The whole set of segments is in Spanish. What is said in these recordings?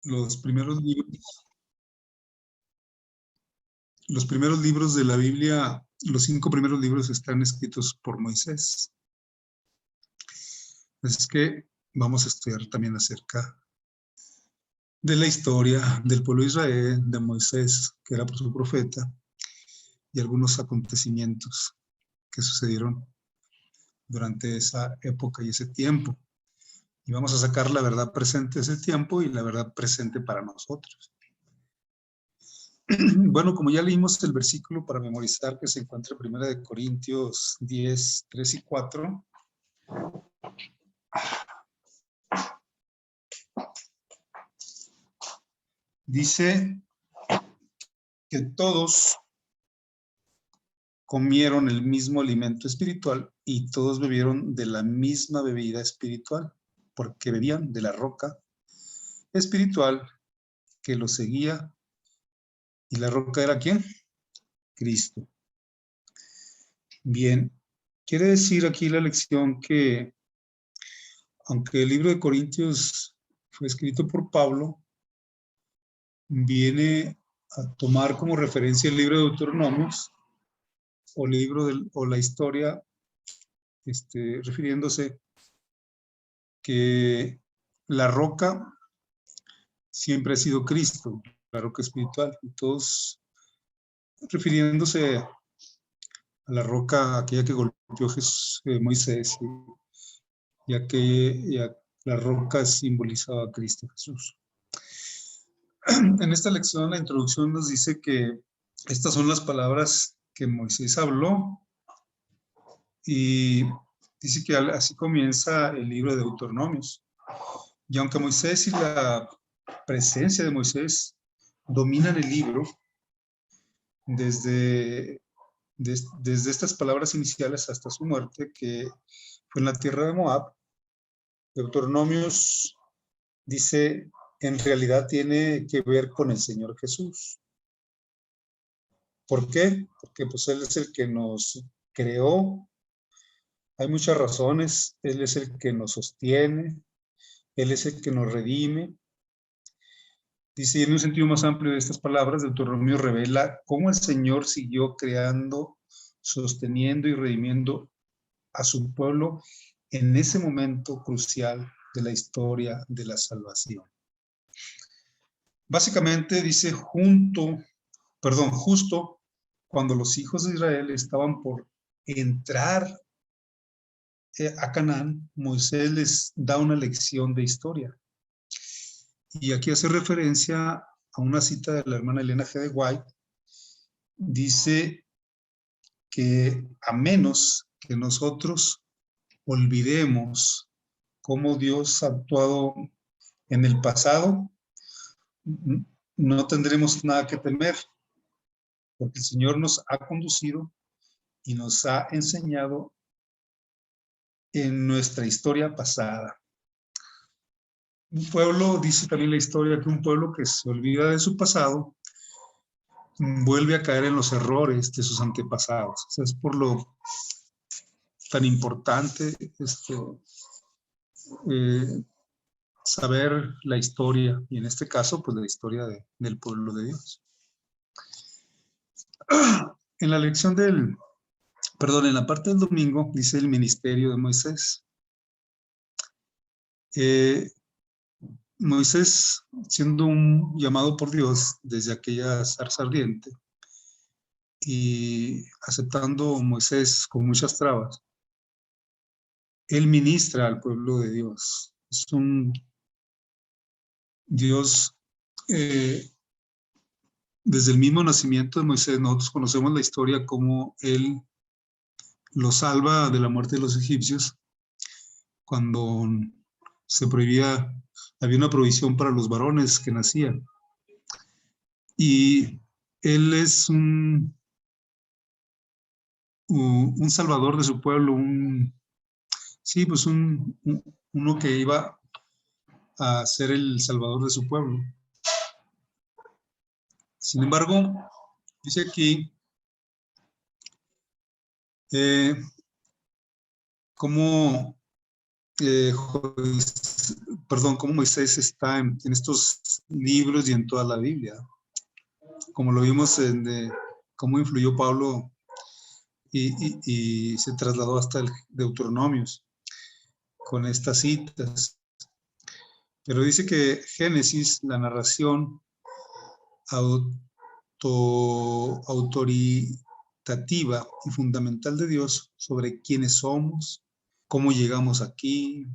los primeros libros de la Biblia, los 5 primeros libros están escritos por Moisés. Así es que vamos a estudiar también acerca de la historia del pueblo de Israel, de Moisés, que era su profeta, y algunos acontecimientos que sucedieron durante esa época y ese tiempo. Y vamos a sacar la verdad presente de ese tiempo y la verdad presente para nosotros. Bueno, como ya leímos el versículo para memorizar que se encuentra en 1 Corintios 10, 3 y 4. Dice que todos comieron el mismo alimento espiritual y todos bebieron de la misma bebida espiritual, porque bebían de la roca espiritual que los seguía. ¿Y la roca era quién? Cristo. Bien, quiere decir aquí la lección que, aunque el libro de Corintios fue escrito por Pablo, viene a tomar como referencia el libro de Deuteronomios o la historia, refiriéndose que la roca siempre ha sido Cristo, la roca espiritual, y todos refiriéndose a la roca, aquella que golpeó Moisés, y la roca simbolizaba a Cristo Jesús. En esta lección, la introducción nos dice que estas son las palabras que Moisés habló, y dice que así comienza el libro de Deuteronomios. Y aunque Moisés y la presencia de Moisés dominan el libro, desde estas palabras iniciales hasta su muerte, que fue en la tierra de Moab, Deuteronomios dice, en realidad tiene que ver con el Señor Jesús. ¿Por qué? Porque pues Él es el que nos creó. Hay muchas razones. Él es el que nos sostiene. Él es el que nos redime. Dice, en un sentido más amplio de estas palabras, Deuteronomio revela cómo el Señor siguió creando, sosteniendo y redimiendo a su pueblo en ese momento crucial de la historia de la salvación. Básicamente dice, justo cuando los hijos de Israel estaban por entrar a Canaán, Moisés les da una lección de historia. Y aquí hace referencia a una cita de la hermana Elena G. de White. Dice que a menos que nosotros olvidemos cómo Dios ha actuado en el pasado, no tendremos nada que temer, porque el Señor nos ha conducido y nos ha enseñado en nuestra historia pasada. Un pueblo, dice también la historia, que un pueblo que se olvida de su pasado vuelve a caer en los errores de sus antepasados. O sea, es por lo tan importante saber la historia, y en este caso, pues la historia del pueblo de Dios. En la lección en la parte del domingo, dice el ministerio de Moisés. Moisés, siendo un llamado por Dios desde aquella zarza ardiente, y aceptando Moisés con muchas trabas, él ministra al pueblo de Dios. Es un Dios, desde el mismo nacimiento de Moisés, nosotros conocemos la historia como él lo salva de la muerte de los egipcios cuando se prohibía, había una prohibición para los varones que nacían. Y él es un salvador de su pueblo, uno que iba a ser el salvador de su pueblo. Sin embargo, dice aquí cómo perdón, cómo Moisés está en estos libros y en toda la Biblia. Como lo vimos en cómo influyó Pablo y se trasladó hasta el Deuteronomios con estas citas. Pero dice que Génesis, la narración autoritativa y fundamental de Dios sobre quiénes somos, cómo llegamos aquí,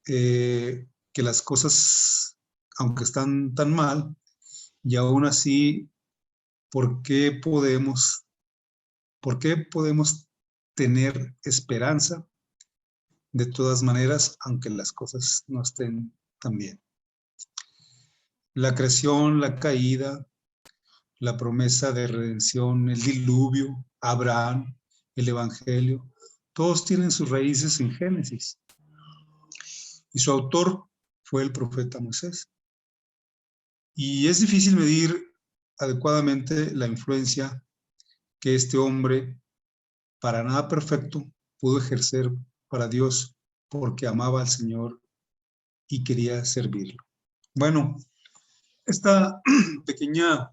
que las cosas, aunque están tan mal, y aún así, ¿por qué podemos tener esperanza de todas maneras, aunque las cosas no estén tan bien? La creación, la caída, la promesa de redención, el diluvio, Abraham, el Evangelio, todos tienen sus raíces en Génesis. Y su autor fue el profeta Moisés. Y es difícil medir adecuadamente la influencia que este hombre, para nada perfecto, pudo ejercer para Dios porque amaba al Señor y quería servirlo. Bueno, esta pequeña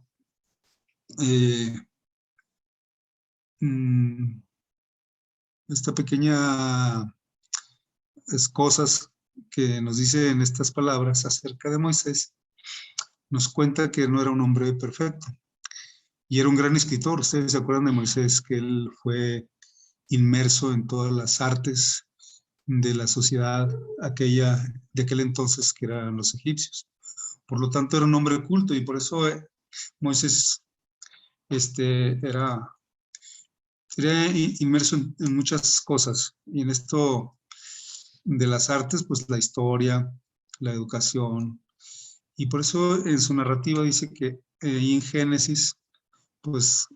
cosas que nos dice en estas palabras acerca de Moisés, nos cuenta que no era un hombre perfecto y era un gran escritor. Ustedes se acuerdan de Moisés, que él fue inmerso en todas las artes de la sociedad de aquel entonces, que eran los egipcios. Por lo tanto, era un hombre culto y por eso Moisés era inmerso en muchas cosas. Y en esto de las artes, pues la historia, la educación. Y por eso en su narrativa dice que en Génesis, pues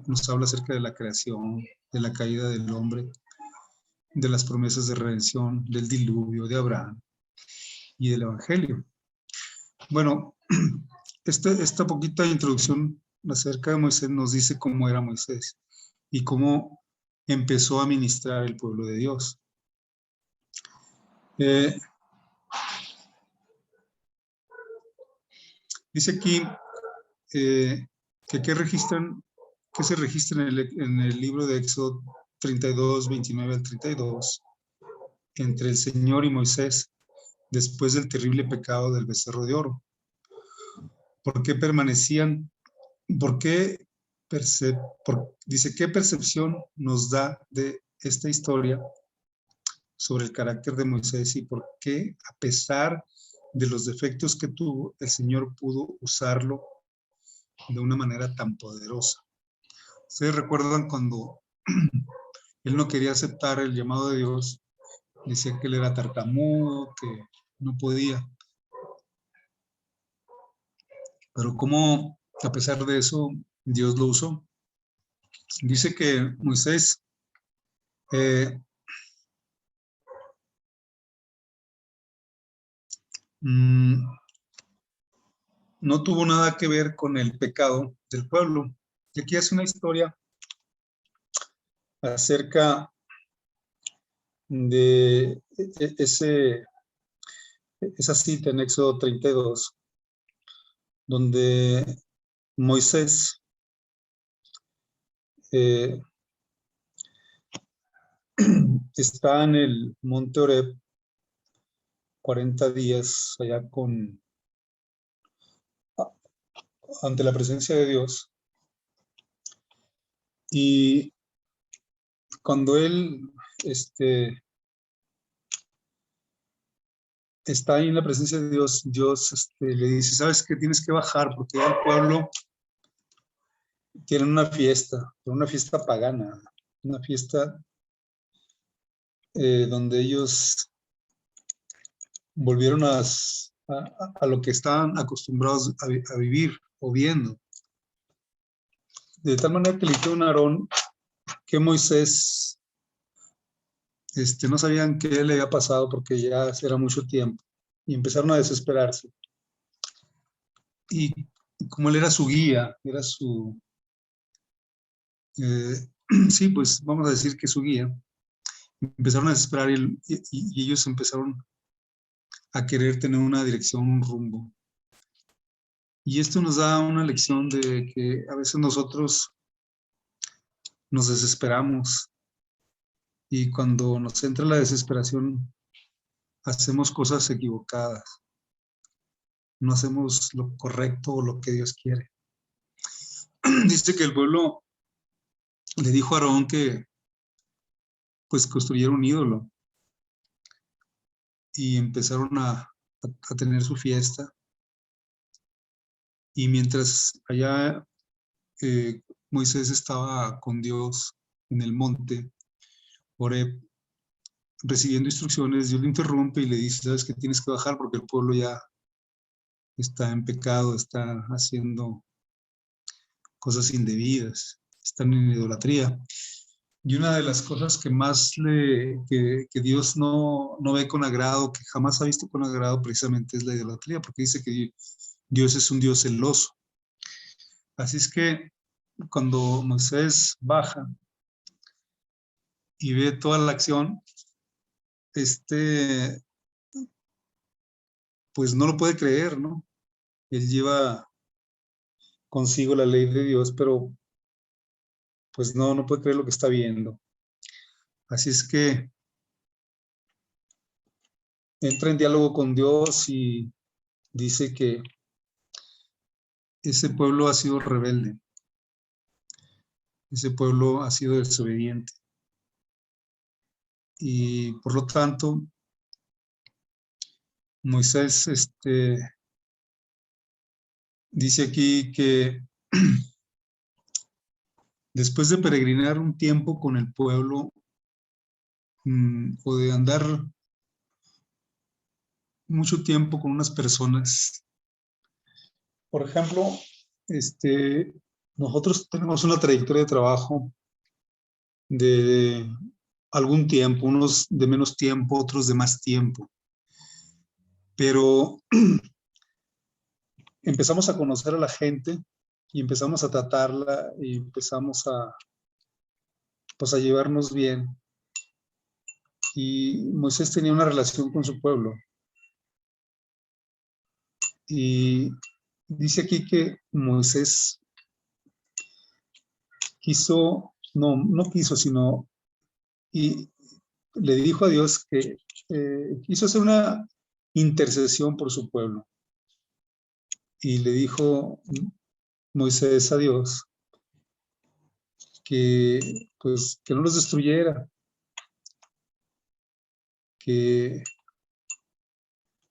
nos habla acerca de la creación, de la caída del hombre, de las promesas de redención, del diluvio, de Abraham y del Evangelio. Bueno, esta poquita introducción acerca de Moisés nos dice cómo era Moisés y cómo empezó a ministrar el pueblo de Dios. Dice aquí que se registra en el libro de Éxodo 32, 29 al 32, entre el Señor y Moisés, después del terrible pecado del becerro de oro. ¿Por qué permanecían? ¿Por qué dice, ¿qué percepción nos da de esta historia sobre el carácter de Moisés y por qué, a pesar de los defectos que tuvo, el Señor pudo usarlo de una manera tan poderosa? ¿Ustedes recuerdan cuando él no quería aceptar el llamado de Dios? Decía que él era tartamudo, que no podía. Pero cómo, a pesar de eso, Dios lo usó. Dice que Moisés no tuvo nada que ver con el pecado del pueblo. Y aquí hace una historia acerca de esa cita en Éxodo 32, donde Moisés está en el monte Horeb 40 días allá ante la presencia de Dios. Y cuando él está ahí en la presencia de Dios, Dios le dice, ¿sabes qué? Tienes que bajar porque el pueblo tiene una fiesta pagana, una fiesta donde ellos volvieron a lo que estaban acostumbrados a vivir o viendo. De tal manera que le dijeron a Aarón que Moisés no sabían qué le había pasado porque ya era mucho tiempo y empezaron a desesperarse. Y como él era su guía, era sí, pues vamos a decir que su guía, empezaron a desesperar y ellos empezaron a querer tener una dirección, un rumbo. Y esto nos da una lección de que a veces nosotros nos desesperamos y cuando nos entra la desesperación hacemos cosas equivocadas, no hacemos lo correcto o lo que Dios quiere. Dice que el pueblo le dijo a Aarón que pues construyera un ídolo y empezaron a tener su fiesta. Y mientras allá Moisés estaba con Dios en el monte Horeb, recibiendo instrucciones, Dios le interrumpe y le dice, sabes que tienes que bajar porque el pueblo ya está en pecado, está haciendo cosas indebidas, están en idolatría. Y una de las cosas que más que Dios no ve con agrado, que jamás ha visto con agrado, precisamente es la idolatría, porque dice que Dios es un Dios celoso. Así es que cuando Moisés baja y ve toda la acción, pues no lo puede creer, ¿no? Él lleva consigo la ley de Dios, pero pues no puede creer lo que está viendo. Así es que entra en diálogo con Dios y dice que ese pueblo ha sido rebelde, ese pueblo ha sido desobediente. Y por lo tanto, Moisés dice aquí que después de peregrinar un tiempo con el pueblo o de andar mucho tiempo con unas personas, por ejemplo, nosotros tenemos una trayectoria de trabajo de algún tiempo, unos de menos tiempo, otros de más tiempo, pero empezamos a conocer a la gente y empezamos a tratarla y empezamos pues a llevarnos bien. Y Moisés tenía una relación con su pueblo. Y dice aquí que Moisés quiso, no quiso, sino, y le dijo a Dios que quiso hacer una intercesión por su pueblo. Y le dijo Moisés a Dios que, pues, que no los destruyera, que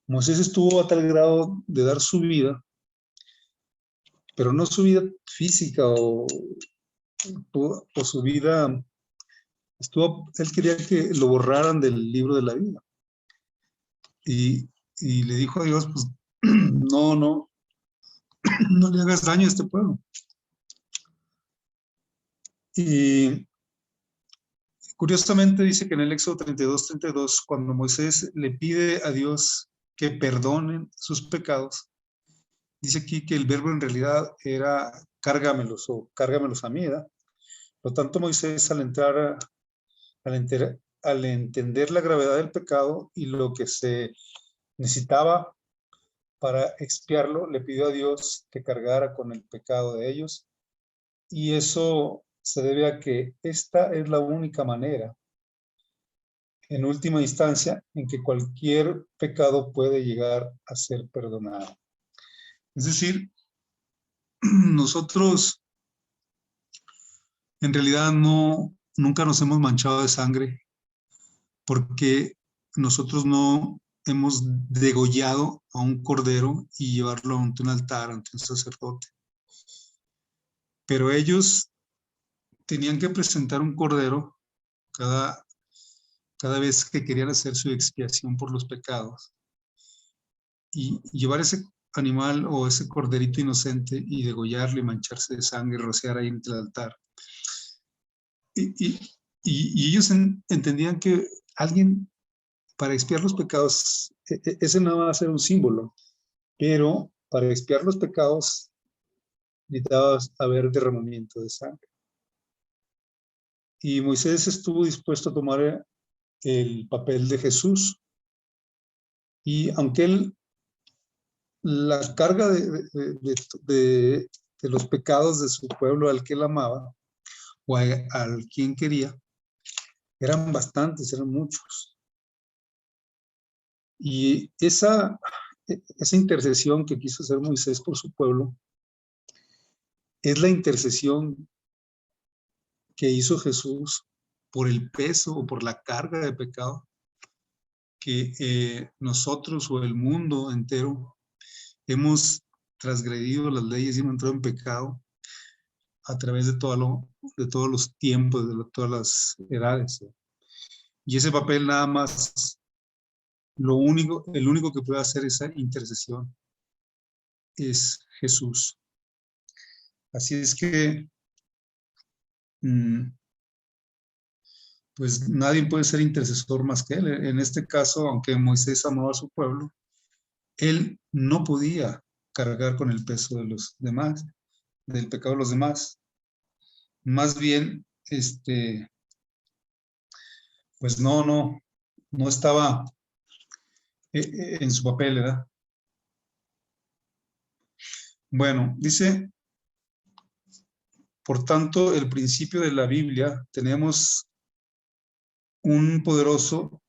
Moisés estuvo a tal grado de dar su vida, pero no su vida física o su vida, él quería que lo borraran del libro de la vida. Y le dijo a Dios, pues, no le hagas daño a este pueblo. Y curiosamente dice que en el Éxodo 32, cuando Moisés le pide a Dios que perdonen sus pecados, dice aquí que el verbo en realidad era cárgamelos o cárgamelos a mí, ¿verdad? Por lo tanto, Moisés al entender la gravedad del pecado y lo que se necesitaba para expiarlo, le pidió a Dios que cargara con el pecado de ellos. Y eso se debe a que esta es la única manera, en última instancia, en que cualquier pecado puede llegar a ser perdonado. Es decir, nosotros en realidad nunca nos hemos manchado de sangre porque nosotros no hemos degollado a un cordero y llevarlo ante un altar, ante un sacerdote. Pero ellos tenían que presentar un cordero cada vez que querían hacer su expiación por los pecados y llevar ese animal o ese corderito inocente y degollarlo y mancharse de sangre, rociar ahí en el altar. Y ellos entendían que alguien para expiar los pecados, ese no va a ser un símbolo, pero para expiar los pecados necesitaba haber derramamiento de sangre. Y Moisés estuvo dispuesto a tomar el papel de Jesús Y aunque él, la carga de los pecados de su pueblo al que él amaba, o al quien quería, eran bastantes, eran muchos. Y esa intercesión que quiso hacer Moisés por su pueblo es la intercesión que hizo Jesús por el peso o por la carga de pecado que nosotros o el mundo entero hemos transgredido las leyes y hemos entrado en pecado a través de todos los tiempos, de todas las edades. Y ese papel nada más, el único que puede hacer esa intercesión es Jesús. Así es que, pues nadie puede ser intercesor más que él. En este caso, aunque Moisés amaba a su pueblo, él no podía cargar con el peso de los demás, del pecado de los demás. Más bien, pues no estaba en su papel, ¿verdad? Bueno, dice, por tanto, el principio de la Biblia, tenemos un poderoso,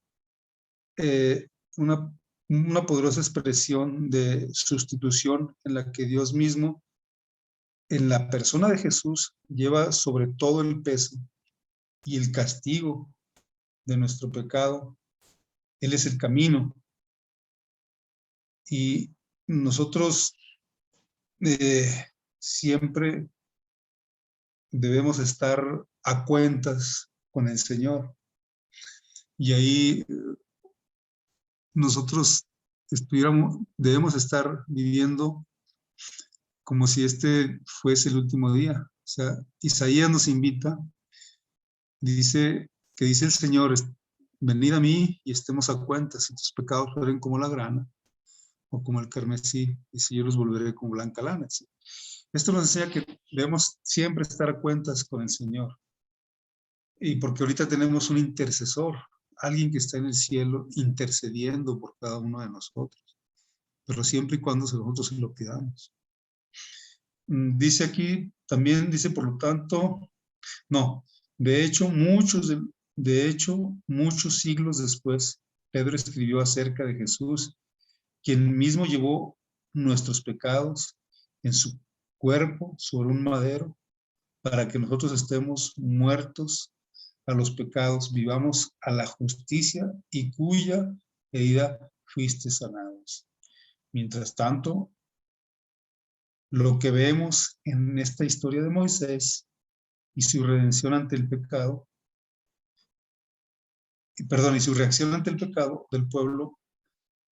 una poderosa expresión de sustitución en la que Dios mismo, en la persona de Jesús, lleva sobre todo el peso y el castigo de nuestro pecado. Él es el camino. Y nosotros siempre debemos estar a cuentas con el Señor. Y ahí nosotros debemos estar viviendo como si este fuese el último día. O sea, Isaías nos invita, dice el Señor, venid a mí y estemos a cuentas, si tus pecados fueren como la grana o como el carmesí, y si yo los volveré como blanca lana. ¿Sí? Esto nos enseña que debemos siempre estar a cuentas con el Señor. Y porque ahorita tenemos un intercesor, alguien que está en el cielo intercediendo por cada uno de nosotros, pero siempre y cuando nosotros se lo pidamos. Dice aquí, también dice, por lo tanto, no, de hecho, muchos siglos después, Pedro escribió acerca de Jesús, quien mismo llevó nuestros pecados en su cuerpo sobre un madero, para que nosotros estemos muertos a los pecados, vivamos a la justicia y cuya herida fuiste sanados. Mientras tanto, lo que vemos en esta historia de Moisés y su redención ante el pecado, y su reacción ante el pecado del pueblo,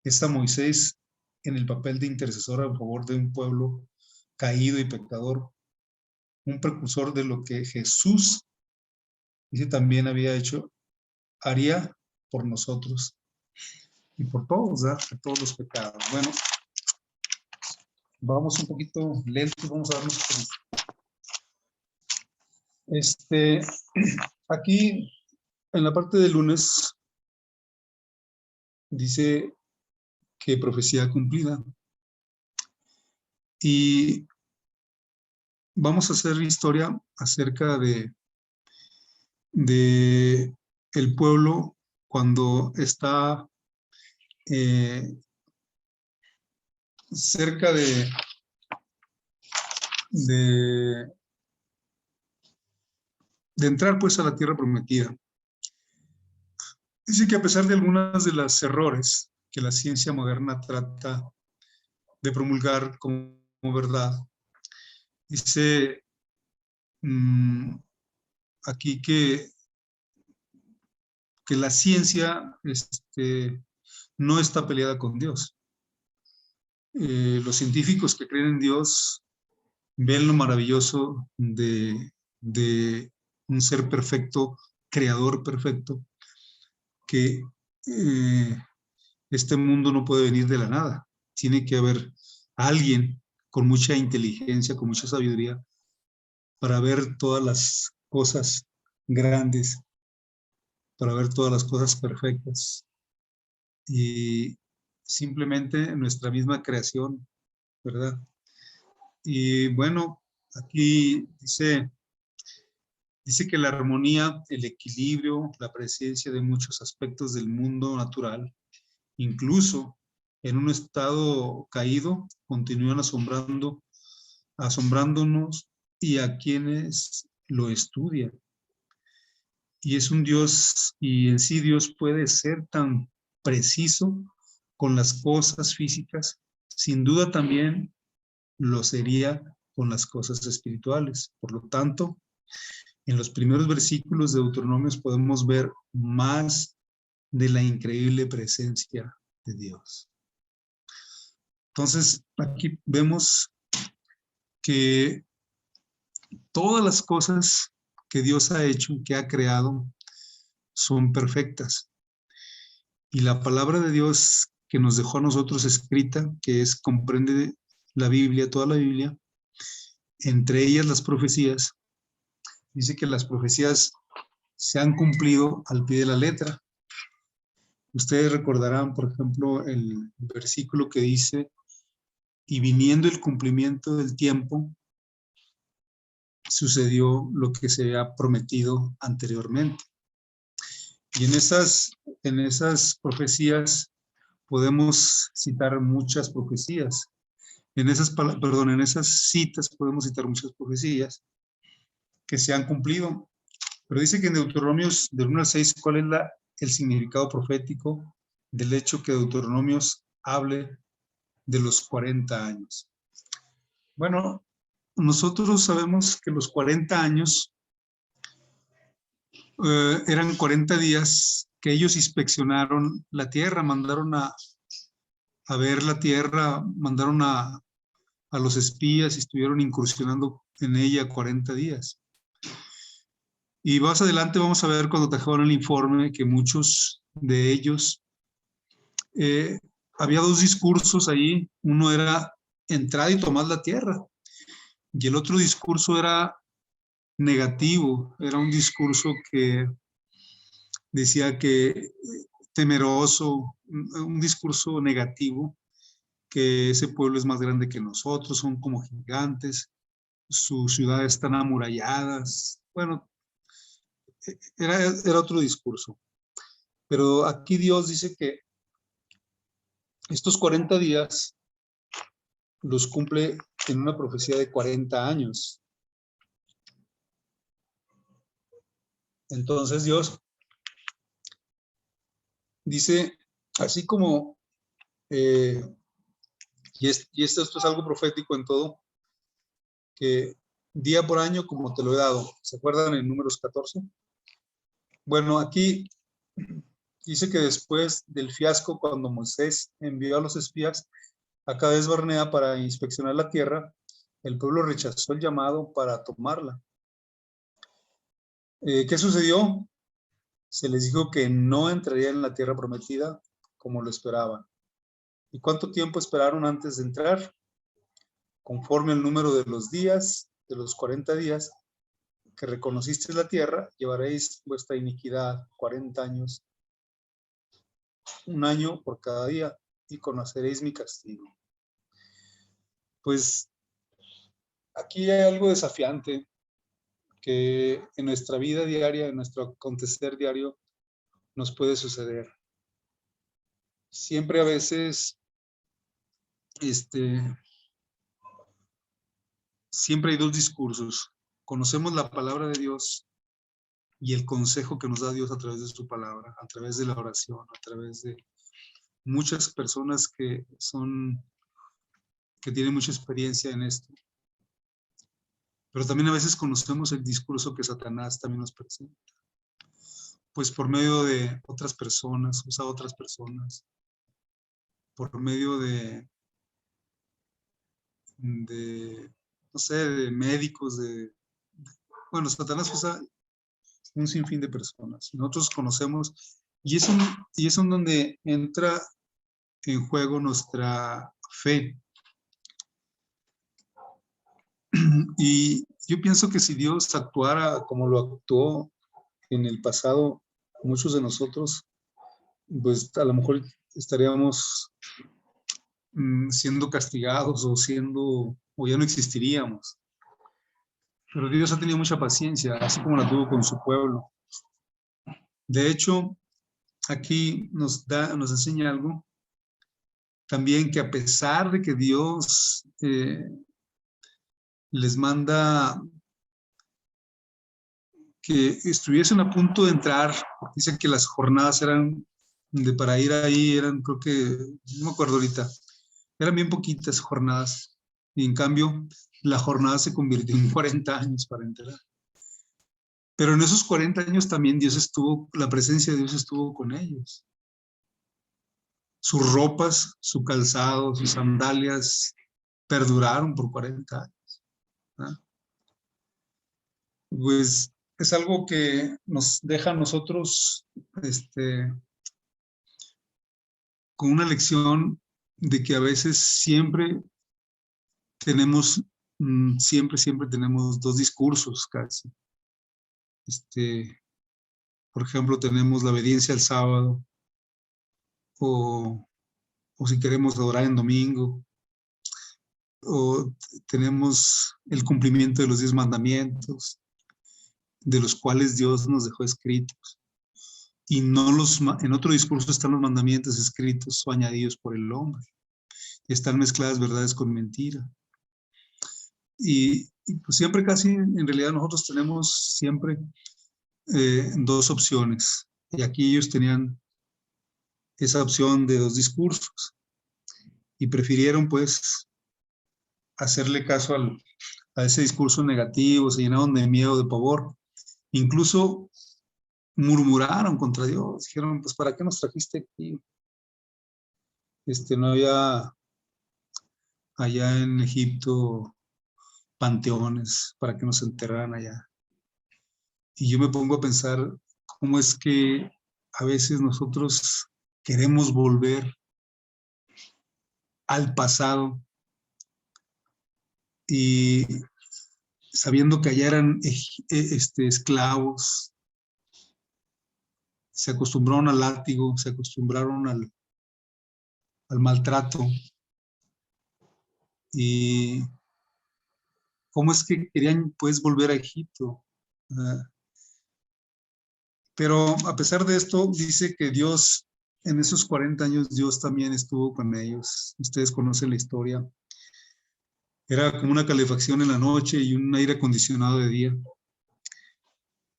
es a Moisés en el papel de intercesor a favor de un pueblo caído y pecador, un precursor de lo que Jesús, dice, también haría por nosotros y por todos, ¿verdad? Por todos los pecados. Bueno, vamos un poquito lentos, vamos a darnos aquí en la parte de lunes dice que profecía cumplida. Y vamos a hacer historia acerca de el pueblo cuando está cerca de entrar pues a la tierra prometida. Dice que a pesar de algunas de los errores que la ciencia moderna trata de promulgar como verdad, dice aquí que la ciencia no está peleada con Dios. Los científicos que creen en Dios ven lo maravilloso de un ser perfecto, creador perfecto, que este mundo no puede venir de la nada. Tiene que haber alguien con mucha inteligencia, con mucha sabiduría, para ver todas las cosas grandes, para ver todas las cosas perfectas. Y simplemente nuestra misma creación, ¿verdad? Y bueno, aquí dice que la armonía, el equilibrio, la presencia de muchos aspectos del mundo natural, incluso en un estado caído, continúan asombrándonos y a quienes lo estudian. Y es un Dios, y en sí Dios puede ser tan preciso con las cosas físicas, sin duda también lo sería con las cosas espirituales. Por lo tanto, en los primeros versículos de Deuteronomio podemos ver más de la increíble presencia de Dios. Entonces, aquí vemos que todas las cosas que Dios ha hecho, que ha creado, son perfectas. Y la palabra de Dios que nos dejó a nosotros escrita, que comprende la Biblia, toda la Biblia, entre ellas las profecías, dice que las profecías se han cumplido al pie de la letra. Ustedes recordarán, por ejemplo, el versículo que dice, y viniendo el cumplimiento del tiempo, sucedió lo que se había prometido anteriormente. Y en esas profecías podemos citar muchas profecías. En esas citas podemos citar muchas profecías que se han cumplido. Pero dice que en Deuteronomios del 1 al 6, ¿cuál es el significado profético del hecho que Deuteronomios hable de los 40 años? Bueno, nosotros sabemos que los 40 años eran 40 días que ellos inspeccionaron la tierra, mandaron a ver la tierra, mandaron a los espías y estuvieron incursionando en ella 40 días. Y más adelante vamos a ver cuando trajeron el informe que muchos de ellos, había dos discursos ahí, uno era entrar y tomar la tierra y el otro discurso era negativo, era un discurso que decía que temeroso, un discurso negativo, que ese pueblo es más grande que nosotros, son como gigantes, sus ciudades están amuralladas. Bueno, era otro discurso. Pero aquí Dios dice que estos 40 días los cumple en una profecía de 40 años. Entonces Dios dice, así como, esto es algo profético en todo, que día por año como te lo he dado. ¿Se acuerdan en Números 14? Bueno, aquí dice que después del fiasco, cuando Moisés envió a los espías a Cades Barnea para inspeccionar la tierra, el pueblo rechazó el llamado para tomarla. ¿Qué sucedió? Se les dijo que no entrarían en la tierra prometida como lo esperaban. ¿Y cuánto tiempo esperaron antes de entrar? Conforme al número de los días, de los 40 días que reconocisteis la tierra, llevaréis vuestra iniquidad 40 años, un año por cada día, y conoceréis mi castigo. Pues aquí hay algo desafiante que en nuestra vida diaria, en nuestro acontecer diario, nos puede suceder. Siempre a veces, siempre hay dos discursos. Conocemos la palabra de Dios y el consejo que nos da Dios a través de su palabra, a través de la oración, a través de muchas personas que tienen mucha experiencia en esto. Pero también a veces conocemos el discurso que Satanás también nos presenta. Pues por medio de otras personas, usa a otras personas, por medio de no sé, de médicos, bueno, Satanás usa un sinfín de personas. Nosotros conocemos, y es en donde entra en juego nuestra fe. Y yo pienso que si Dios actuara como lo actuó en el pasado, muchos de nosotros, pues a lo mejor estaríamos siendo castigados o ya no existiríamos. Pero Dios ha tenido mucha paciencia, así como la tuvo con su pueblo. De hecho, aquí nos enseña algo también, que a pesar de que Dios les manda que estuviesen a punto de entrar, porque dice que las jornadas eran para ir ahí, creo que, no me acuerdo ahorita, eran bien poquitas jornadas, y en cambio la jornada se convirtió en 40 años para entrar. Pero en esos 40 años también la presencia de Dios estuvo con ellos. Sus ropas, su calzado, sus sandalias perduraron por 40 años. ¿Ah? Pues es algo que nos deja a nosotros con una lección de que a veces siempre tenemos dos discursos casi. Por ejemplo, tenemos la obediencia al sábado, o si queremos adorar en domingo, o tenemos el cumplimiento de los 10 mandamientos, de los cuales Dios nos dejó escritos. Y en otro discurso están los mandamientos escritos o añadidos por el hombre. Están mezcladas verdades con mentira. Y pues siempre casi, en realidad nosotros tenemos siempre dos opciones. Y aquí ellos tenían esa opción de dos discursos. Y prefirieron pues hacerle caso a ese discurso negativo, se llenaron de miedo, de pavor. Incluso murmuraron contra Dios, dijeron, pues ¿para qué nos trajiste aquí? No había allá en Egipto panteones para que nos enterraran allá. Y yo me pongo a pensar cómo es que a veces nosotros queremos volver al pasado y sabiendo que allá eran esclavos, se acostumbraron al látigo, se acostumbraron al maltrato. Y cómo es que querían pues volver a Egipto. Pero a pesar de esto, dice que Dios, en esos 40 años, Dios también estuvo con ellos. Ustedes conocen la historia. Era como una calefacción en la noche y un aire acondicionado de día.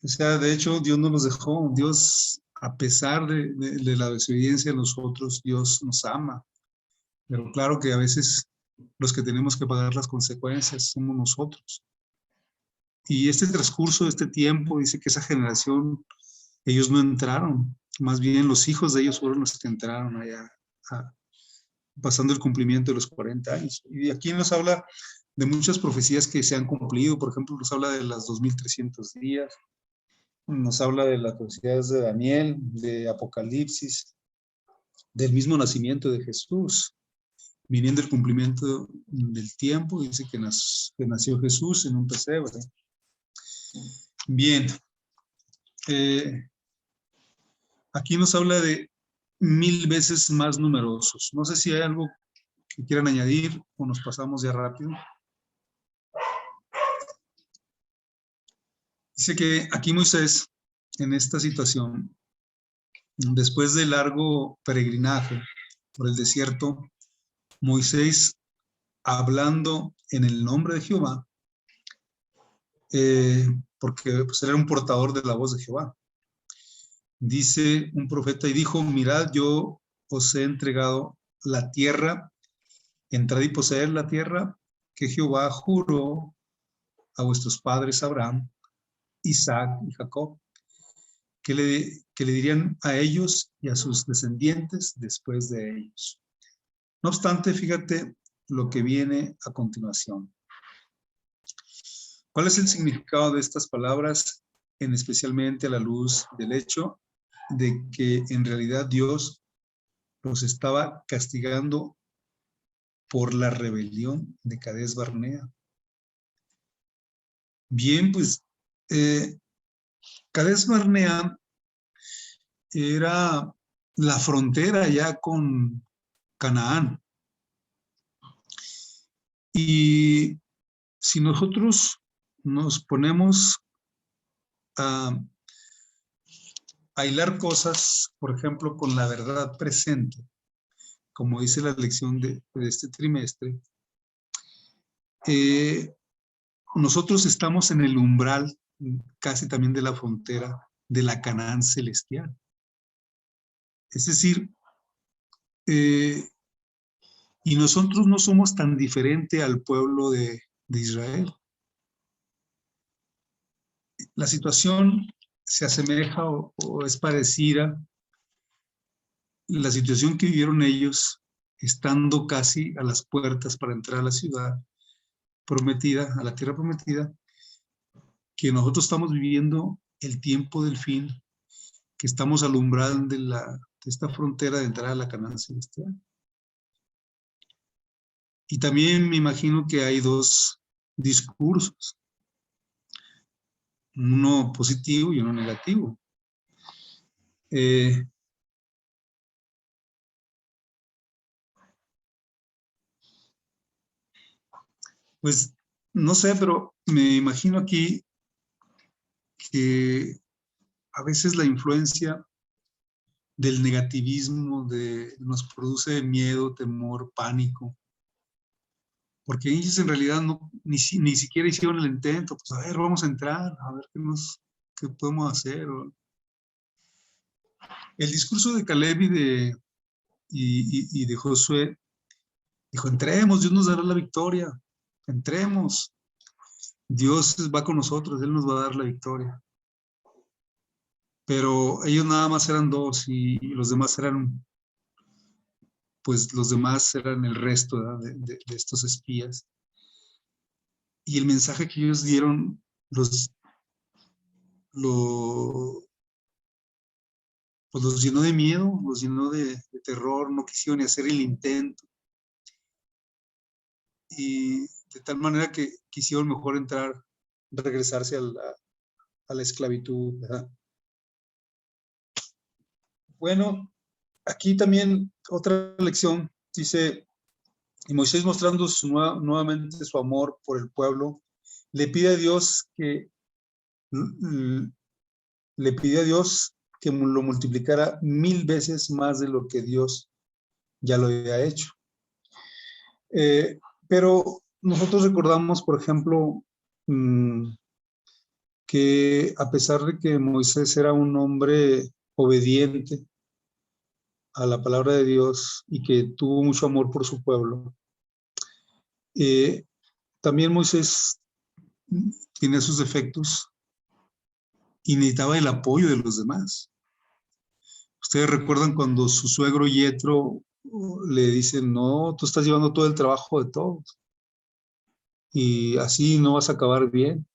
O sea, de hecho, Dios no los dejó. Dios, a pesar de la desobediencia de nosotros, Dios nos ama. Pero claro que a veces los que tenemos que pagar las consecuencias somos nosotros. Y este transcurso de este tiempo, dice que esa generación, ellos no entraron. Más bien los hijos de ellos fueron los que entraron allá, pasando el cumplimiento de los 40 años. Y aquí nos habla de muchas profecías que se han cumplido. Por ejemplo, nos habla de las 2300 días. Nos habla de las profecías de Daniel, de Apocalipsis, del mismo nacimiento de Jesús. Viniendo el cumplimiento del tiempo, dice que nació Jesús en un pesebre. Bien. Aquí nos habla de 1000 veces más numerosos. No sé si hay algo que quieran añadir o nos pasamos ya rápido. Dice que aquí Moisés, en esta situación, después de largo peregrinaje por el desierto, Moisés, hablando en el nombre de Jehová, porque pues, era un portador de la voz de Jehová. Dice un profeta y dijo, mirad, yo os he entregado la tierra, entrad y poseed la tierra que Jehová juró a vuestros padres Abraham, Isaac y Jacob, que le dirían a ellos y a sus descendientes después de ellos. No obstante, fíjate lo que viene a continuación. ¿Cuál es el significado de estas palabras, especialmente a la luz del hecho de que en realidad Dios los estaba castigando por la rebelión de Cades Barnea? Bien, pues Cades Barnea era la frontera ya con Canaán. Y si nosotros nos ponemos a hilar cosas, por ejemplo, con la verdad presente, como dice la lección de este trimestre, nosotros estamos en el umbral casi también de la frontera de la Canaán celestial. Es decir, y nosotros no somos tan diferente al pueblo de Israel. La situación se asemeja o es parecida la situación que vivieron ellos estando casi a las puertas para entrar a la ciudad prometida, a la tierra prometida, que nosotros estamos viviendo el tiempo del fin, que estamos al umbral de esta frontera de entrada a la Canaán celestial. Y también me imagino que hay dos discursos, uno positivo y uno negativo. Pues no sé, pero me imagino aquí que a veces la influencia del negativismo nos produce miedo, temor, pánico, porque ellos en realidad ni siquiera hicieron el intento. Pues a ver, vamos a entrar, a ver qué podemos hacer. El discurso de Caleb y de Josué dijo: entremos, Dios nos dará la victoria, entremos, Dios va con nosotros, Él nos va a dar la victoria. Pero ellos nada más eran dos y los demás eran, pues los demás eran el resto de estos espías. Y el mensaje que ellos dieron pues los llenó de miedo, los llenó de terror, no quisieron ni hacer el intento. Y de tal manera que quisieron mejor regresarse a la esclavitud, ¿verdad? Bueno, aquí también otra lección dice: y Moisés, mostrando nuevamente su amor por el pueblo, le pide a Dios que lo multiplicara 1000 veces más de lo que Dios ya lo había hecho. Pero nosotros recordamos, por ejemplo, que a pesar de que Moisés era un hombre obediente a la palabra de Dios y que tuvo mucho amor por su pueblo, también Moisés tiene sus defectos y necesitaba el apoyo de los demás. Ustedes recuerdan cuando su suegro Yetro le dice: no, tú estás llevando todo el trabajo de todos y así no vas a acabar bien.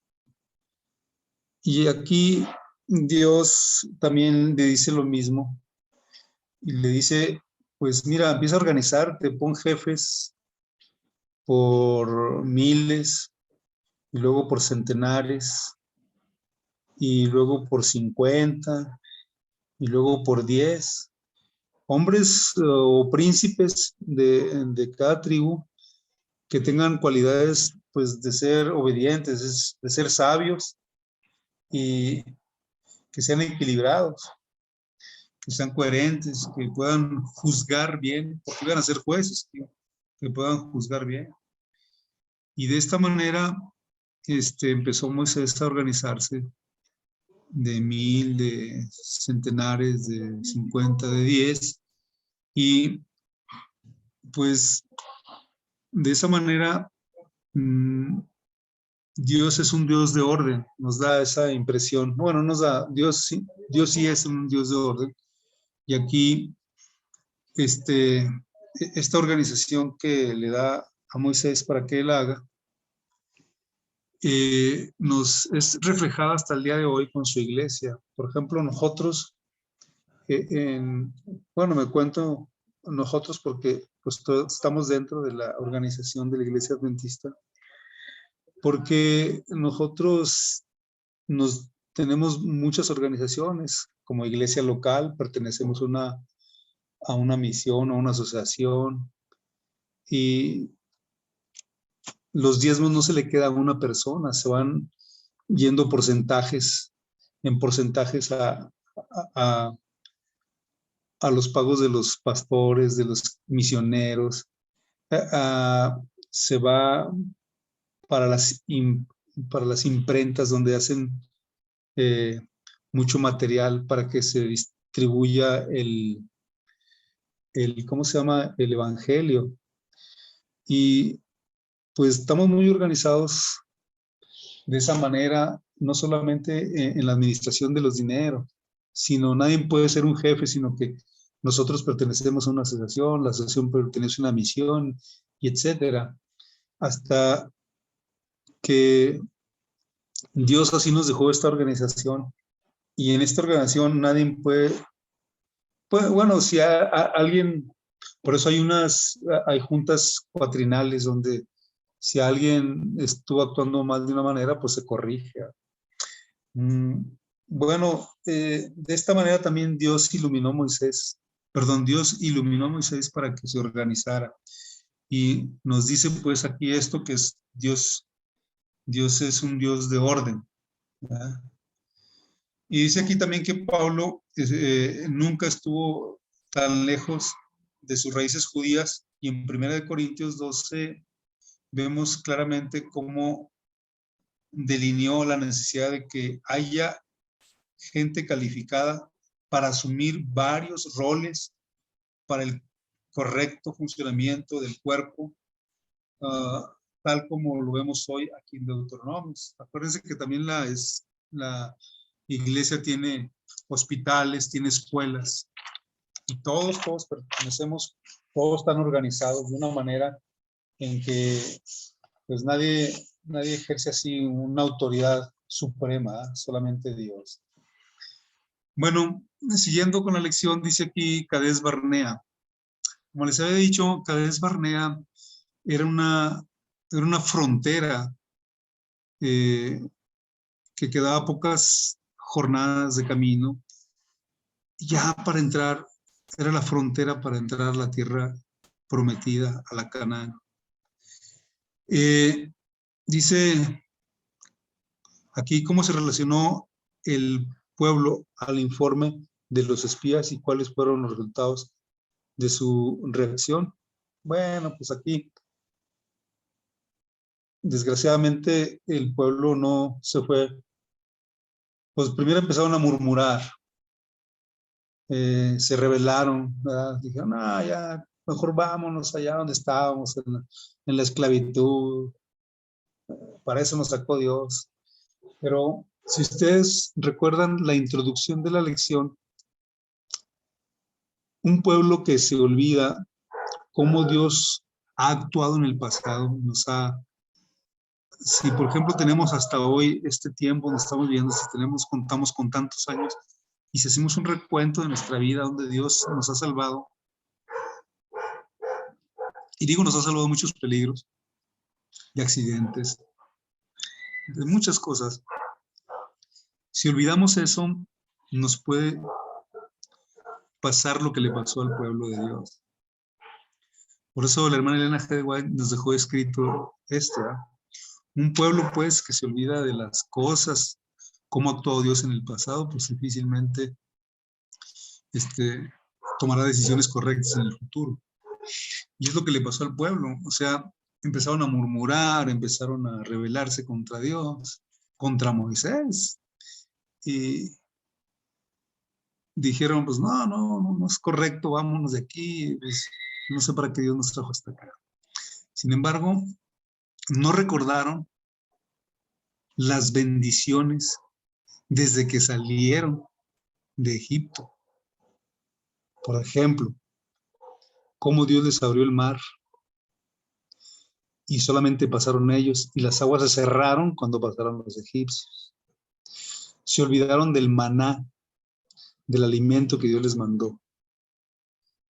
Y aquí Dios también le dice lo mismo y le dice: pues mira, empieza a organizarte, pon jefes por miles y luego por centenares y luego por 50 y luego por 10 hombres o príncipes de cada tribu que tengan cualidades, pues, de ser obedientes, de ser sabios y que sean equilibrados, que sean coherentes, que puedan juzgar bien, porque van a ser jueces, que puedan juzgar bien. Y de esta manera empezó Moisés a organizarse de 1000, de centenares, de 50, de 10, y pues de esa manera Dios es un Dios de orden, nos da esa impresión. Bueno, Dios sí es un Dios de orden. Y aquí, esta organización que le da a Moisés para que él haga, nos es reflejada hasta el día de hoy con su iglesia. Por ejemplo, nosotros, bueno, me cuento nosotros porque pues todos estamos dentro de la organización de la Iglesia Adventista, porque nosotros tenemos muchas organizaciones. Como iglesia local pertenecemos a una a una misión, a una asociación, y los diezmos no se le queda a una persona, se van yendo en porcentajes a, a los pagos de los pastores, de los misioneros, se va para para las imprentas donde hacen eh, mucho material para que se distribuya ¿cómo se llama? El evangelio. Y pues estamos muy organizados de esa manera, no solamente en la administración de los dineros, sino nadie puede ser un jefe, sino que nosotros pertenecemos a una asociación, la asociación pertenece a una misión, y etcétera. Hasta que Dios así nos dejó esta organización. Y en esta organización nadie bueno, si alguien, por eso hay juntas cuatrinales donde si alguien estuvo actuando mal de una manera, pues se corrige. Bueno, de esta manera también Dios iluminó a Moisés, Dios iluminó a Moisés para que se organizara. Y nos dice pues aquí esto que es Dios es un Dios de orden, ¿verdad? Y dice aquí también que Pablo nunca estuvo tan lejos de sus raíces judías, y en 1 Corintios 12 vemos claramente cómo delineó la necesidad de que haya gente calificada para asumir varios roles para el correcto funcionamiento del cuerpo, tal como lo vemos hoy aquí en Deuteronomio. Acuérdense que también la iglesia tiene hospitales, tiene escuelas, y todos pertenecemos, todos están organizados de una manera en que pues nadie ejerce así una autoridad suprema, solamente Dios. Bueno, siguiendo con la lección, dice aquí Cades Barnea. Como les había dicho, Cades Barnea era una frontera que quedaba a pocas jornadas de camino, ya para entrar, era la frontera para entrar a la tierra prometida, a la Canaán. Dice aquí cómo se relacionó el pueblo al informe de los espías y cuáles fueron los resultados de su reacción. Bueno, pues aquí, desgraciadamente, el pueblo no se fue. Pues primero empezaron a murmurar, se rebelaron, ¿verdad? Dijeron, ya, mejor vámonos allá donde estábamos, en la esclavitud, para eso nos sacó Dios. Pero si ustedes recuerdan la introducción de la lección, un pueblo que se olvida cómo Dios ha actuado en el pasado, si por ejemplo tenemos hasta hoy este tiempo donde estamos viviendo, si contamos con tantos años, y si hacemos un recuento de nuestra vida donde Dios nos ha salvado, y digo nos ha salvado de muchos peligros, de accidentes, de muchas cosas, si olvidamos eso, nos puede pasar lo que le pasó al pueblo de Dios. Por eso la hermana Elena G. White nos dejó escrito un pueblo pues que se olvida de las cosas, cómo actuó Dios en el pasado, pues difícilmente tomará decisiones correctas en el futuro. Y es lo que le pasó al pueblo. O sea, empezaron a murmurar, empezaron a rebelarse contra Dios, contra Moisés. Y dijeron, pues no es correcto, vámonos de aquí. Pues, no sé para qué Dios nos trajo hasta acá. Sin embargo, no recordaron las bendiciones desde que salieron de Egipto. Por ejemplo, cómo Dios les abrió el mar y solamente pasaron ellos, y las aguas se cerraron cuando pasaron los egipcios. Se olvidaron del maná, del alimento que Dios les mandó.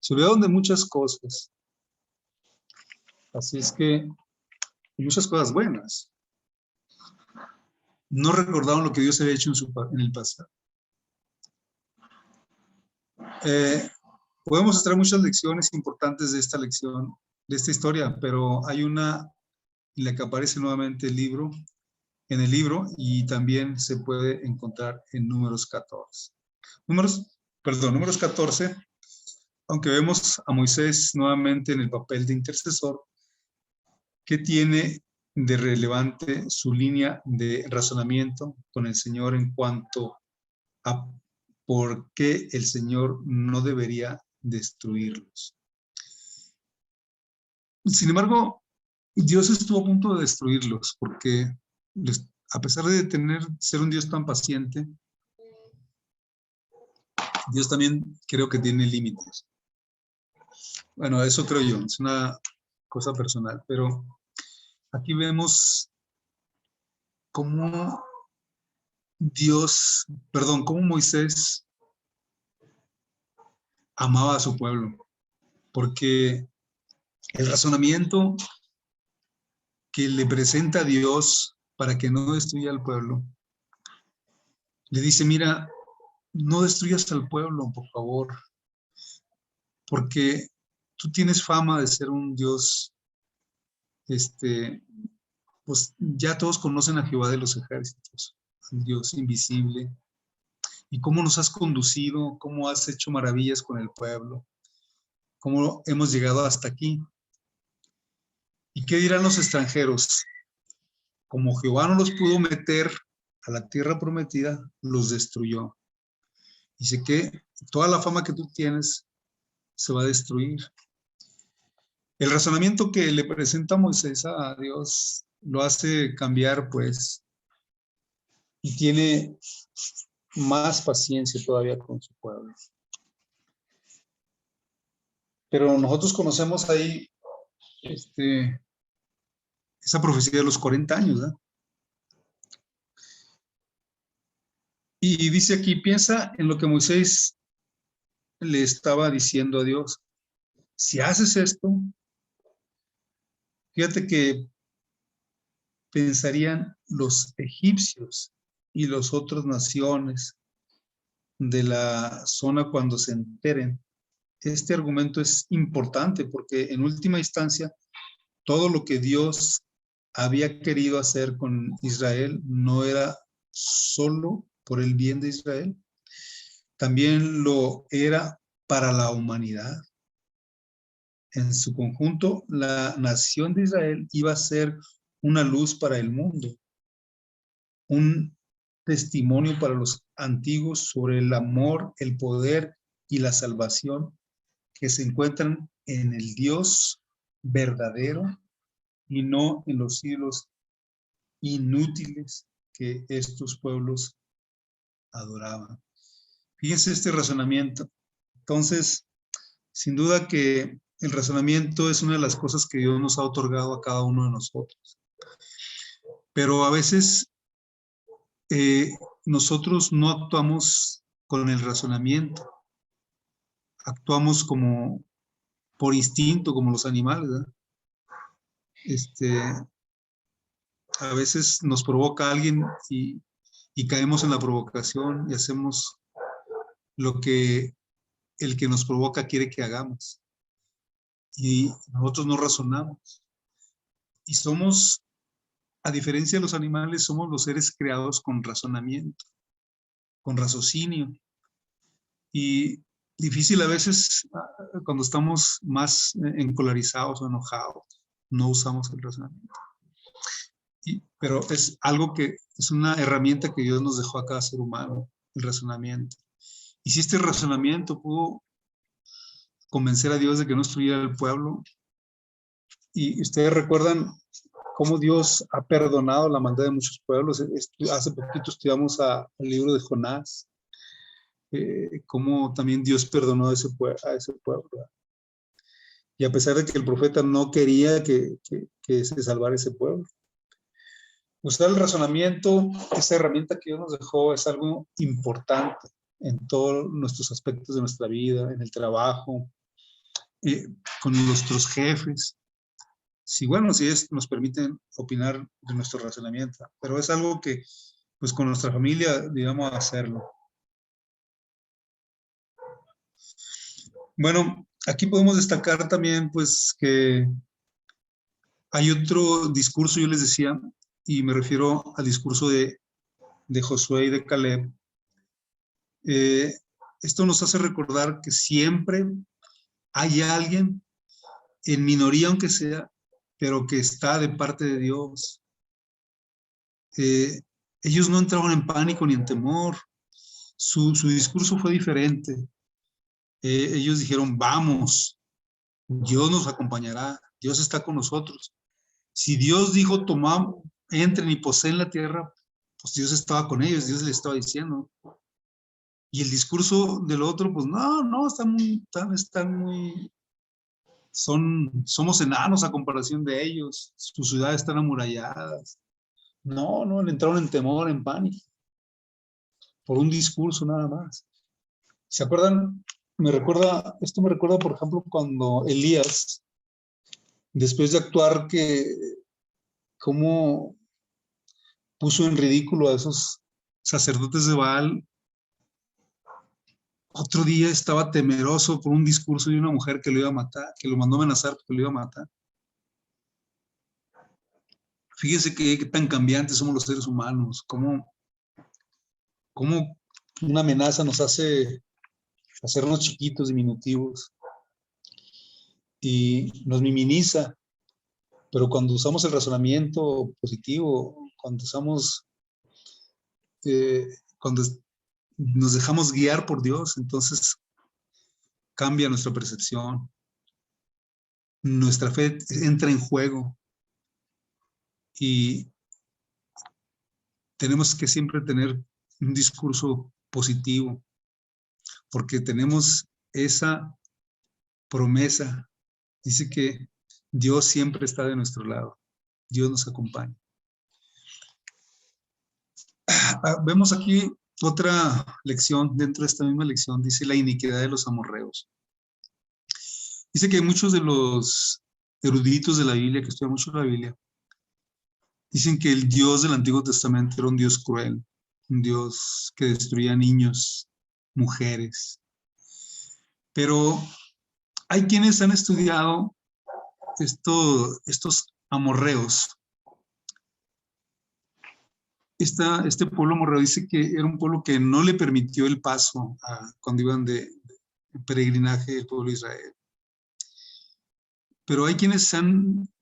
Se olvidaron de muchas cosas. Así es que, y muchas cosas buenas. No recordaron lo que Dios había hecho en el pasado. Podemos extraer muchas lecciones importantes de esta lección, de esta historia, pero hay una en la que aparece nuevamente en el libro, y también se puede encontrar en Números 14. Números 14, aunque vemos a Moisés nuevamente en el papel de intercesor, ¿qué tiene de relevante su línea de razonamiento con el Señor en cuanto a por qué el Señor no debería destruirlos? Sin embargo, Dios estuvo a punto de destruirlos porque a pesar de ser un Dios tan paciente, Dios también creo que tiene límites. Bueno, eso creo yo, es una cosa personal, pero aquí vemos cómo cómo Moisés amaba a su pueblo, porque el razonamiento que le presenta a Dios para que no destruya al pueblo, le dice, mira, no destruyas al pueblo, por favor, porque tú tienes fama de ser un Dios, pues ya todos conocen a Jehová de los ejércitos, un Dios invisible, y cómo nos has conducido, cómo has hecho maravillas con el pueblo, cómo hemos llegado hasta aquí. ¿Y qué dirán los extranjeros? Como Jehová no los pudo meter a la tierra prometida, los destruyó. Dice que toda la fama que tú tienes se va a destruir. El razonamiento que le presenta Moisés a Dios lo hace cambiar, pues, y tiene más paciencia todavía con su pueblo. Pero nosotros conocemos ahí esa profecía de los 40 años, ¿verdad? Y dice aquí, piensa en lo que Moisés le estaba diciendo a Dios. Si haces esto, fíjate que pensarían los egipcios y las otras naciones de la zona cuando se enteren. Este argumento es importante porque en última instancia todo lo que Dios había querido hacer con Israel no era solo por el bien de Israel, también lo era para la humanidad. En su conjunto, la nación de Israel iba a ser una luz para el mundo, un testimonio para los antiguos sobre el amor, el poder y la salvación que se encuentran en el Dios verdadero y no en los ídolos inútiles que estos pueblos adoraban. Fíjense este razonamiento. Entonces, sin duda que el razonamiento es una de las cosas que Dios nos ha otorgado a cada uno de nosotros. Pero a veces nosotros no actuamos con el razonamiento, actuamos como por instinto, como los animales, ¿verdad? A veces nos provoca alguien y caemos en la provocación y hacemos lo que el que nos provoca quiere que hagamos. Y nosotros no razonamos. Y somos, a diferencia de los animales, somos los seres creados con razonamiento, con raciocinio. Y difícil a veces, cuando estamos más encolarizados o enojados, no usamos el razonamiento. Pero es algo que es una herramienta que Dios nos dejó a cada ser humano, el razonamiento. Y si este razonamiento pudo convencer a Dios de que no destruyera el pueblo, y ustedes recuerdan cómo Dios ha perdonado la maldad de muchos pueblos. Hace poquito estudiamos el libro de Jonás, cómo también Dios perdonó a ese pueblo. Y a pesar de que el profeta no quería que se salvara ese pueblo. Usar el razonamiento, esa herramienta que Dios nos dejó, es algo importante en todos nuestros aspectos de nuestra vida, en el trabajo, con nuestros jefes. Sí, bueno, sí nos permiten opinar de nuestro razonamiento, pero es algo que, pues con nuestra familia, digamos, hacerlo. Bueno, aquí podemos destacar también, pues, que hay otro discurso, yo les decía, y me refiero al discurso de Josué y de Caleb. Eh, Esto nos hace recordar que siempre hay alguien, en minoría aunque sea, pero que está de parte de Dios. Ellos no entraban en pánico ni en temor. Su discurso fue diferente. Ellos dijeron, vamos, Dios nos acompañará, Dios está con nosotros. Si Dios dijo, tomamos, entren y poseen la tierra, pues Dios estaba con ellos, Dios les estaba diciendo. Y el discurso del otro, pues no, están muy, somos enanos a comparación de ellos, sus ciudades están amuralladas. No, le entraron en temor, en pánico, por un discurso nada más. ¿Se acuerdan? Esto me recuerda, por ejemplo, cuando Elías, después de actuar cómo puso en ridículo a esos sacerdotes de Baal, otro día estaba temeroso por un discurso de una mujer que lo iba a matar, que lo mandó a amenazar porque lo iba a matar. Fíjense qué tan cambiantes somos los seres humanos, cómo una amenaza nos hace hacernos chiquitos, diminutivos, y nos minimiza. Pero cuando usamos el razonamiento positivo, eh, cuando nos dejamos guiar por Dios, entonces cambia nuestra percepción, nuestra fe entra en juego y tenemos que siempre tener un discurso positivo, porque tenemos esa promesa. Dice que Dios siempre está de nuestro lado, Dios nos acompaña. Vemos aquí otra lección, dentro de esta misma lección, dice la iniquidad de los amorreos. Dice que muchos de los eruditos de la Biblia, que estudian mucho la Biblia, dicen que el Dios del Antiguo Testamento era un Dios cruel, un Dios que destruía niños, mujeres. Pero hay quienes han estudiado estos amorreos. Este pueblo amorreo dice que era un pueblo que no le permitió el paso cuando iban de peregrinaje el pueblo de Israel. Pero hay quienes se han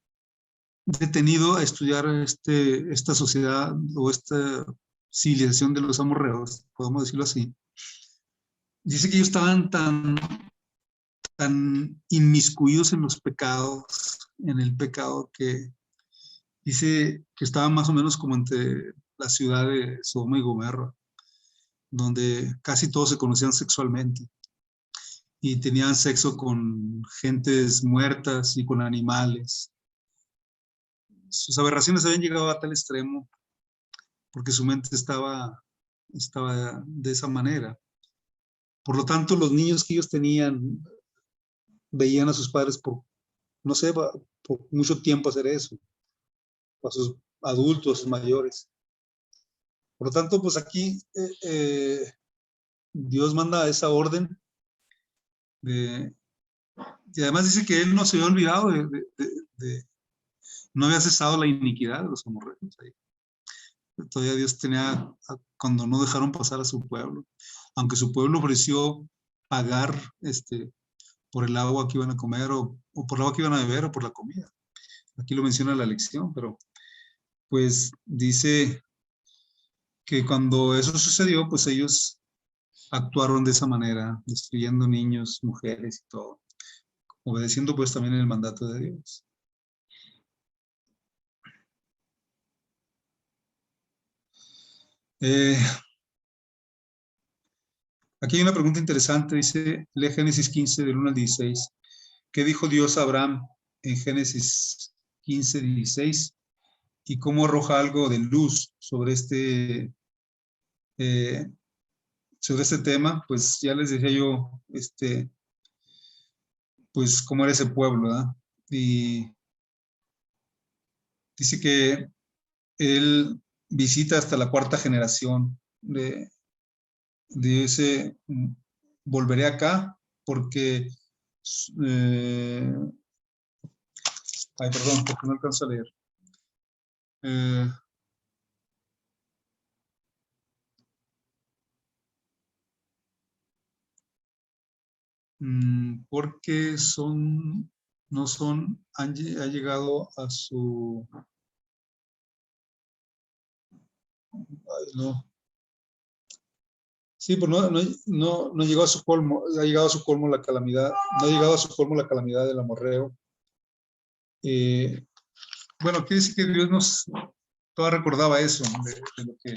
detenido a estudiar esta sociedad o esta civilización de los amorreos, podemos decirlo así. Dice que ellos estaban tan inmiscuidos en los pecados, en el pecado, que dice que estaban más o menos como entre la ciudad de Sodoma y Gomorra, donde casi todos se conocían sexualmente y tenían sexo con gentes muertas y con animales. Sus aberraciones habían llegado a tal extremo porque su mente estaba de esa manera. Por lo tanto, los niños que ellos tenían veían a sus padres no sé, por mucho tiempo hacer eso, a sus adultos mayores. Por lo tanto, pues aquí Dios manda esa orden y además dice que él no se había olvidado no había cesado la iniquidad de los amorreos. Todavía Dios tenía, cuando no dejaron pasar a su pueblo, aunque su pueblo ofreció pagar por el agua que iban a comer o por el agua que iban a beber o por la comida. Aquí lo menciona la lección, pero pues dice que cuando eso sucedió, pues ellos actuaron de esa manera, destruyendo niños, mujeres y todo, obedeciendo pues también el mandato de Dios. Aquí hay una pregunta interesante, dice, lee Génesis 15 del 1 al 16. ¿Qué dijo Dios a Abraham en Génesis 15, 16? Y cómo arroja algo de luz eh, sobre este tema. Pues ya les decía yo, pues cómo era ese pueblo, ¿verdad? Y dice que él visita hasta la cuarta generación de ese, volveré acá porque Ay, perdón, porque no alcanzo a leer. Porque no son, ha llegado a su, ay, no. Sí, pues no llegó a su colmo, ha llegado a su colmo la calamidad, no ha llegado a su colmo la calamidad del amorreo. Bueno, quiere decir que Dios todavía recordaba eso de lo que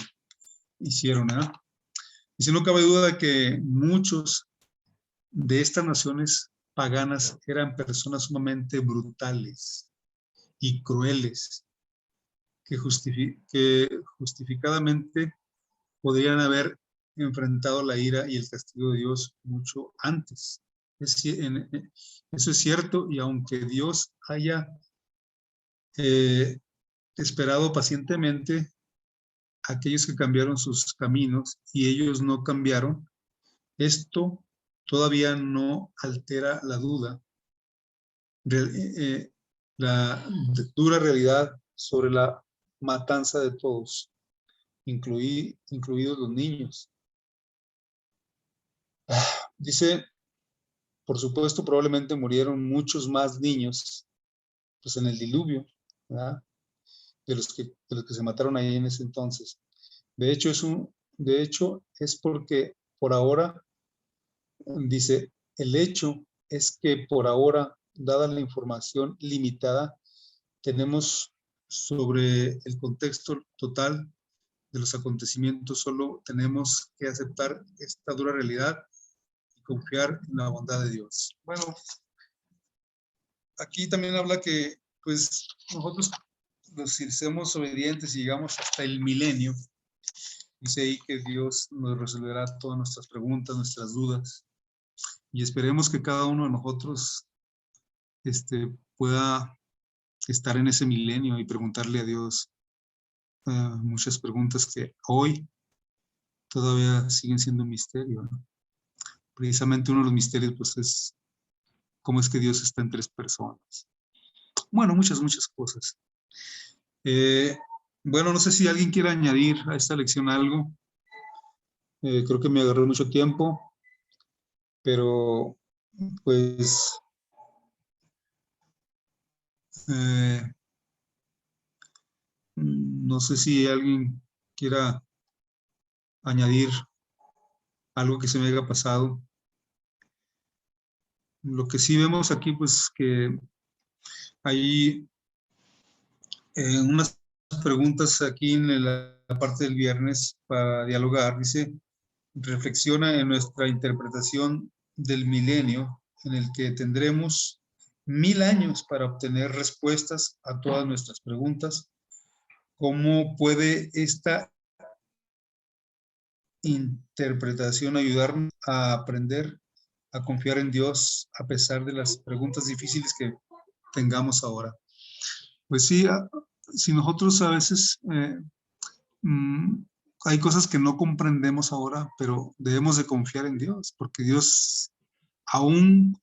hicieron, ¿eh? Y si no cabe duda de que muchos de estas naciones paganas eran personas sumamente brutales y crueles, que justificadamente podrían haber enfrentado la ira y el castigo de Dios mucho antes. Eso es cierto, y aunque Dios haya esperado pacientemente a aquellos que cambiaron sus caminos y ellos no cambiaron, esto todavía no altera la duda, la dura realidad sobre la matanza de todos, incluidos los niños. Dice, por supuesto, probablemente murieron muchos más niños pues, en el diluvio, ¿verdad? De los que se mataron ahí en ese entonces. De hecho, es porque por ahora, dice, el hecho es que por ahora, dada la información limitada, tenemos sobre el contexto total de los acontecimientos, solo tenemos que aceptar esta dura realidad y confiar en la bondad de Dios. Bueno, aquí también habla que, pues, nosotros si seamos obedientes y llegamos hasta el milenio, dice ahí que Dios nos resolverá todas nuestras preguntas, nuestras dudas, y esperemos que cada uno de nosotros pueda estar en ese milenio y preguntarle a Dios muchas preguntas que hoy todavía siguen siendo un misterio, ¿no? Precisamente uno de los misterios pues es cómo es que Dios está en tres personas. Bueno, muchas cosas. Bueno, no sé si alguien quiere añadir a esta lección algo. Creo que me agarró mucho tiempo, pero pues no sé si alguien quiera añadir algo que se me haya pasado. Lo que sí vemos aquí, pues que hay unas preguntas aquí en la parte del viernes para dialogar. Dice, reflexiona en nuestra interpretación del milenio en el que tendremos 1000 años para obtener respuestas a todas nuestras preguntas. ¿Cómo puede esta interpretación ayudarnos a aprender a confiar en Dios a pesar de las preguntas difíciles que tengamos ahora? Pues sí, si nosotros a veces hay cosas que no comprendemos ahora, pero debemos de confiar en Dios, porque Dios, aún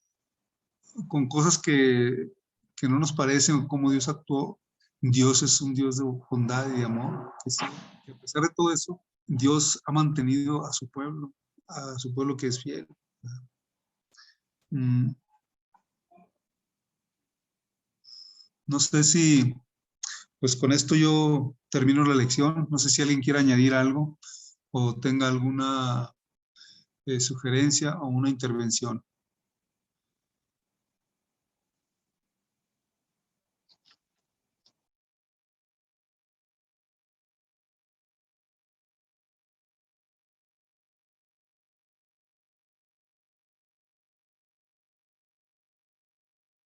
con cosas que no nos parecen o cómo Dios actuó, Dios es un Dios de bondad y de amor. Que a pesar de todo eso, Dios ha mantenido a su pueblo que es fiel. No sé si, pues con esto yo termino la lección. No sé si alguien quiere añadir algo o tenga alguna sugerencia o una intervención.